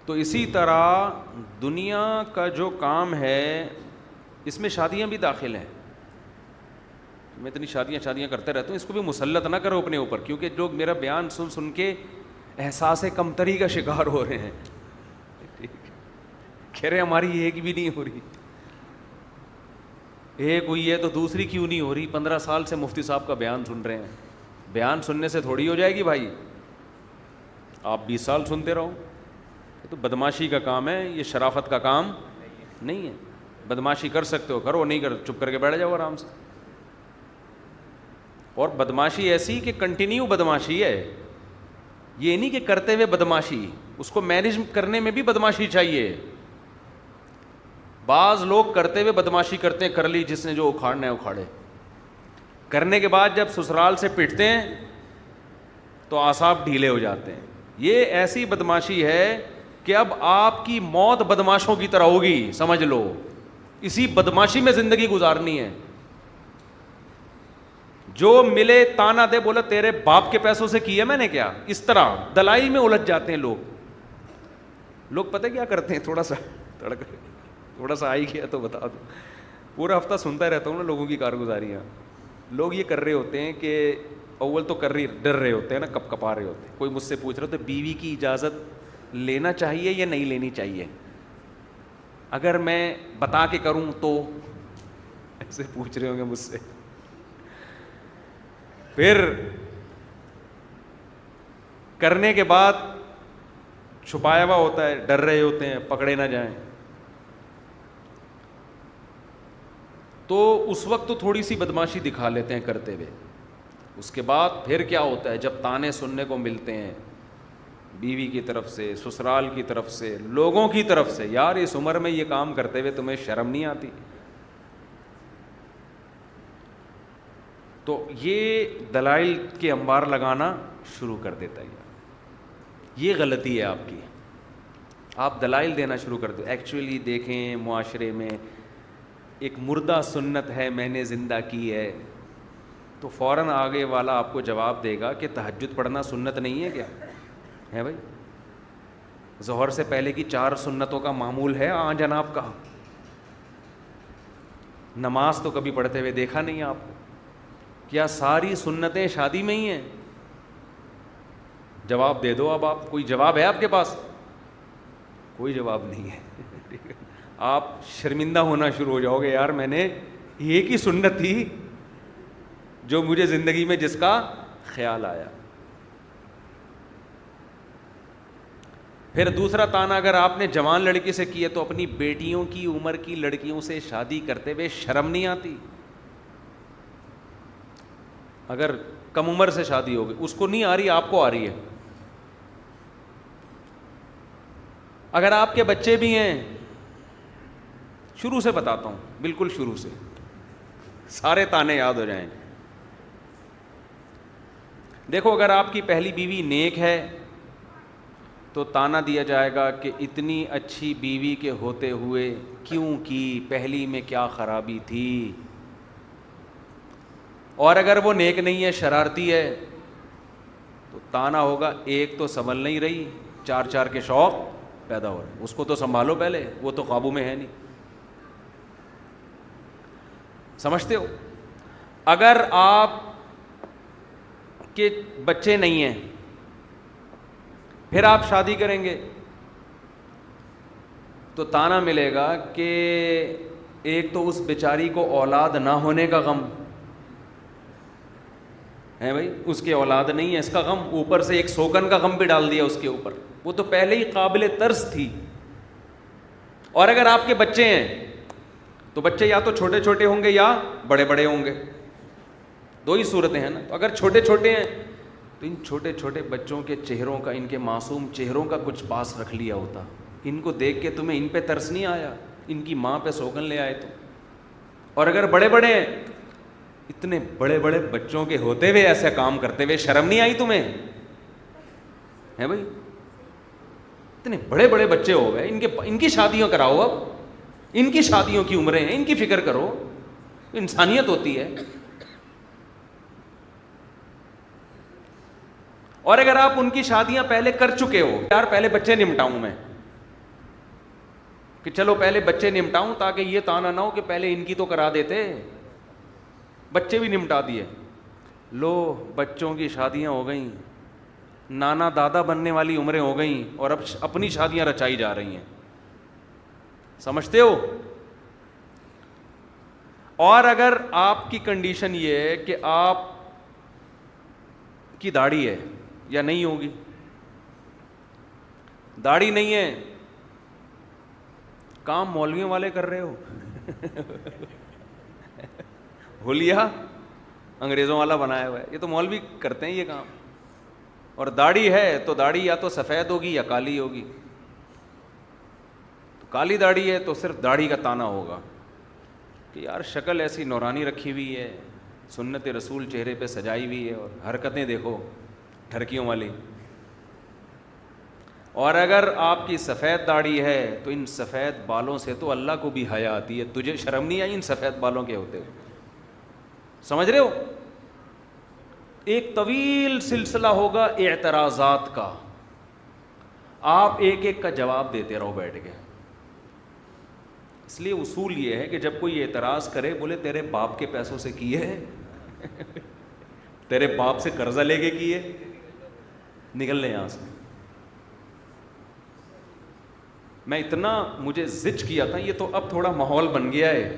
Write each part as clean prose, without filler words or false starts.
تو اسی طرح دنیا کا جو کام ہے اس میں شادیاں بھی داخل ہیں. میں اتنی شادیاں کرتے رہتا ہوں, اس کو بھی مسلط نہ کرو اپنے اوپر, کیونکہ لوگ میرا بیان سن کے احساس کمتری کا شکار ہو رہے ہیں. کہہ رہے ہماری ایک بھی نہیں ہو رہی, ایک ہوئی ہے تو دوسری کیوں نہیں ہو رہی؟ 15 سال سے مفتی صاحب کا بیان سن رہے ہیں. بیان سننے سے تھوڑی ہو جائے گی بھائی, آپ 20 سال سنتے رہو. یہ تو بدماشی کا کام ہے, یہ شرافت کا کام نہیں ہے. بدماشی کر سکتے ہو کرو, نہیں کر چپ کر کے بیٹھ جاؤ آرام سے. اور بدماشی ایسی کہ کنٹینیو بدماشی ہے, یہ نہیں کہ کرتے ہوئے بدماشی, اس کو مینیج کرنے میں بھی بدماشی چاہیے. بعض لوگ کرتے ہوئے بدماشی کرتے ہیں, کر لی جس نے جو اکھاڑنا ہے اکھاڑے, کرنے کے بعد جب سسرال سے پٹتے ہیں تو اعصاب ڈھیلے ہو جاتے ہیں. یہ ایسی بدماشی ہے کہ اب آپ کی موت بدماشوں کی طرح ہوگی, سمجھ لو. اسی بدماشی میں زندگی گزارنی ہے. جو ملے تانا دے, بولا تیرے باپ کے پیسوں سے کیا میں نے کیا, اس طرح دلائل میں الجھ جاتے ہیں لوگ. پتہ کیا کرتے ہیں, تھوڑا سا آئی گیا تو بتا دوں, پورا ہفتہ سنتا رہتا ہوں نا لوگوں کی کارگزاریاں. لوگ یہ کر رہے ہوتے ہیں کہ اول تو ڈر رہے ہوتے ہیں نا, کپ کپا رہے ہوتے ہیں. کوئی مجھ سے پوچھ رہا تو بیوی کی اجازت لینا چاہیے یا نہیں لینی چاہیے, اگر میں بتا کے کروں تو, ایسے پوچھ رہے ہوں گے مجھ سے. پھر کرنے کے بعد چھپایا ہوا ہوتا ہے, ڈر رہے ہوتے ہیں پکڑے نہ جائیں. تو اس وقت تو تھوڑی سی بدماشی دکھا لیتے ہیں کرتے ہوئے. اس کے بعد پھر کیا ہوتا ہے, جب تانے سننے کو ملتے ہیں بیوی کی طرف سے, سسرال کی طرف سے, لوگوں کی طرف سے, یار اس عمر میں یہ کام کرتے ہوئے تمہیں شرم نہیں آتی؟ تو یہ دلائل کے انبار لگانا شروع کر دیتا ہے. یہ غلطی ہے آپ کی, آپ دلائل دینا شروع کر دو. ایکچولی دیکھیں معاشرے میں ایک مردہ سنت ہے, میں نے زندہ کی ہے, تو فوراً آگے والا آپ کو جواب دے گا کہ تہجد پڑھنا سنت نہیں ہے کیا ہے بھائی؟ ظہر سے پہلے کی 4 سنتوں کا معمول ہے جناب کا, نماز تو کبھی پڑھتے ہوئے دیکھا نہیں آپ کو. کیا ساری سنتیں شادی میں ہی ہیں؟ جواب دے دو. اب آپ کوئی جواب ہے آپ کے پاس؟ کوئی جواب نہیں ہے. آپ شرمندہ ہونا شروع ہو جاؤ گے, یار میں نے ایک ہی سنت تھی جو مجھے زندگی میں جس کا خیال آیا. پھر دوسرا تانا, اگر آپ نے جوان لڑکی سے کی ہے تو اپنی بیٹیوں کی عمر کی لڑکیوں سے شادی کرتے ہوئے شرم نہیں آتی؟ اگر کم عمر سے شادی ہو گئی, اس کو نہیں آ رہی, آپ کو آ رہی ہے. اگر آپ کے بچے بھی ہیں, شروع سے بتاتا ہوں, بالکل شروع سے, سارے تانے یاد ہو جائیں. دیکھو اگر آپ کی پہلی بیوی نیک ہے تو تانا دیا جائے گا کہ اتنی اچھی بیوی کے ہوتے ہوئے کیوں کی, پہلی میں کیا خرابی تھی. اور اگر وہ نیک نہیں ہے, شرارتی ہے, تو تانا ہوگا ایک تو سنبھل نہیں رہی, 4 کے شوق پیدا ہو رہے, اس کو تو سنبھالو پہلے, وہ تو قابو میں ہے نہیں. سمجھتے ہو؟ اگر آپ کے بچے نہیں ہیں پھر آپ شادی کریں گے تو تانا ملے گا کہ ایک تو اس بیچاری کو اولاد نہ ہونے کا غم ہے بھائی, اس کے اولاد نہیں ہے اس کا غم, اوپر سے ایک سوگن کا غم بھی ڈال دیا اس کے اوپر. وہ تو پہلے ہی قابل ترس تھی. اور اگر آپ کے بچے ہیں تو بچے یا تو چھوٹے چھوٹے ہوں گے یا بڑے بڑے ہوں گے, 2 ہی صورتیں ہیں نا. تو اگر چھوٹے چھوٹے ہیں تو ان چھوٹے چھوٹے بچوں کے چہروں کا, ان کے معصوم چہروں کا کچھ پاس رکھ لیا ہوتا. ان کو دیکھ کے تمہیں ان پہ ترس نہیں آیا, ان کی ماں پہ سوگن لے آئے تو. اور اگر بڑے بڑے ہیں, اتنے بڑے بڑے بچوں کے ہوتے ہوئے ایسے کام کرتے ہوئے شرم نہیں آئی تمہیں ہے بھائی؟ اتنے بڑے بڑے بچے ہو گئے, ان کی شادیاں کراؤ, اب ان کی شادیوں کی عمریں ہیں, ان کی فکر کرو, انسانیت ہوتی ہے. اور اگر آپ ان کی شادیاں پہلے کر چکے ہو, یار پہلے بچے نمٹاؤں میں, کہ چلو پہلے بچے نمٹاؤں تاکہ یہ تانا نہ ہو کہ پہلے ان کی تو کرا دیتے. بچے بھی نمٹا دیے, لو بچوں کی شادیاں ہو گئیں, نانا دادا بننے والی عمریں ہو گئیں, اور اب اپنی شادیاں رچائی جا رہی ہیں. سمجھتے ہو؟ اور اگر آپ کی کنڈیشن یہ ہے کہ آپ کی داڑھی ہے یا نہیں ہوگی, داڑھی نہیں ہے, کام مولویوں والے کر رہے ہو, حلیہ انگریزوں والا بنایا ہوا ہے, یہ تو مولوی کرتے ہیں یہ کام. اور داڑھی ہے تو داڑھی یا تو سفید ہوگی یا کالی ہوگی. تو کالی داڑھی ہے تو صرف داڑھی کا تانا ہوگا کہ یار شکل ایسی نورانی رکھی ہوئی ہے, سنت رسول چہرے پہ سجائی ہوئی ہے, اور حرکتیں دیکھو ٹھرکیوں والی. اور اگر آپ کی سفید داڑھی ہے تو ان سفید بالوں سے تو اللہ کو بھی حیا آتی ہے, تجھے شرم نہیں آئی ان سفید بالوں کے ہوتے ہوئے؟ سمجھ رہے ہو؟ ایک طویل سلسلہ ہوگا اعتراضات کا, آپ ایک ایک کا جواب دیتے رہو بیٹھ کے. اس لیے اصول یہ ہے کہ جب کوئی اعتراض کرے بولے تیرے باپ کے پیسوں سے کیے ہے, تیرے باپ سے قرضہ لے کے کیے, نکل لے یہاں سے. میں اتنا مجھے زج کیا تھا, یہ تو اب تھوڑا ماحول بن گیا ہے,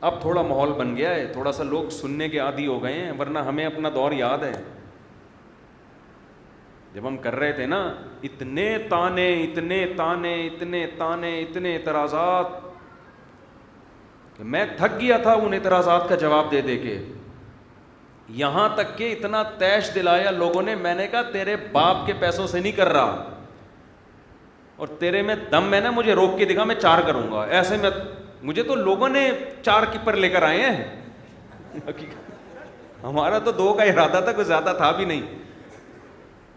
اب تھوڑا ماحول بن گیا ہے, تھوڑا سا لوگ سننے کے عادی ہو گئے ہیں, ورنہ ہمیں اپنا دور یاد ہے جب ہم کر رہے تھے نا, اتنے تانے اتنے تانے اتنے تانے اتنے اعتراضات کہ میں تھک گیا تھا ان اعتراضات کا جواب دے دے کے. یہاں تک کہ اتنا تیش دلایا لوگوں نے, میں نے کہا تیرے باپ کے پیسوں سے نہیں کر رہا, اور تیرے میں دم ہے نا مجھے روک کے دکھا, میں 4 کروں گا. ایسے میں مجھے تو لوگوں نے 4 کیپر لے کر آئے ہیں, ہمارا تو 2 کا ارادہ تھا, کوئی زیادہ تھا بھی نہیں.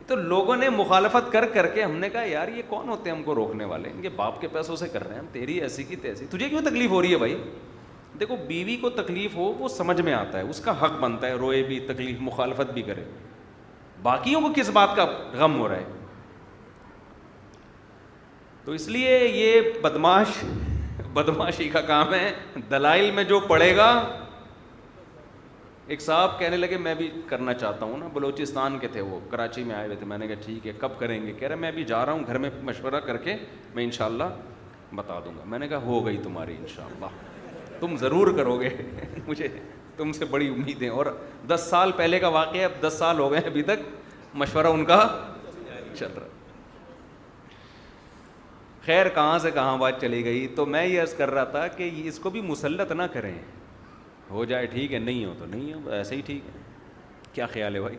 تو لوگوں نے مخالفت کر کر کے ہم نے کہا یار یہ کون ہوتے ہیں ہم کو روکنے والے, ان کے باپ کے پیسوں سے کر رہے ہیں ہم, تیری ایسی کی تیسی, تجھے کیوں تکلیف ہو رہی ہے بھائی؟ دیکھو بیوی کو تکلیف ہو وہ سمجھ میں آتا ہے, اس کا حق بنتا ہے روئے بھی, تکلیف مخالفت بھی کرے, باقیوں کو کس بات کا غم ہو رہا ہے؟ تو اس لیے یہ بدماشی کا کام ہے. دلائل میں جو پڑے گا, ایک صاحب کہنے لگے میں بھی کرنا چاہتا ہوں نا, بلوچستان کے تھے وہ, کراچی میں آئے ہوئے تھے. میں نے کہا ٹھیک ہے کب کریں گے؟ کہہ رہے میں بھی جا رہا ہوں, گھر میں مشورہ کر کے میں انشاءاللہ بتا دوں گا. میں نے کہا ہو گئی تمہاری انشاءاللہ, تم ضرور کرو گے, مجھے تم سے بڑی امیدیں. اور 10 سال پہلے کا واقعہ, اب 10 سال ہو گئے ابھی تک مشورہ ان کا چل رہا. خیر کہاں سے کہاں بات چلی گئی. تو میں یہ عرض کر رہا تھا کہ اس کو بھی مسلط نہ کریں, ہو جائے ٹھیک ہے, نہیں ہو تو نہیں ہو, ایسے ہی ٹھیک ہے. کیا خیال ہے بھائی؟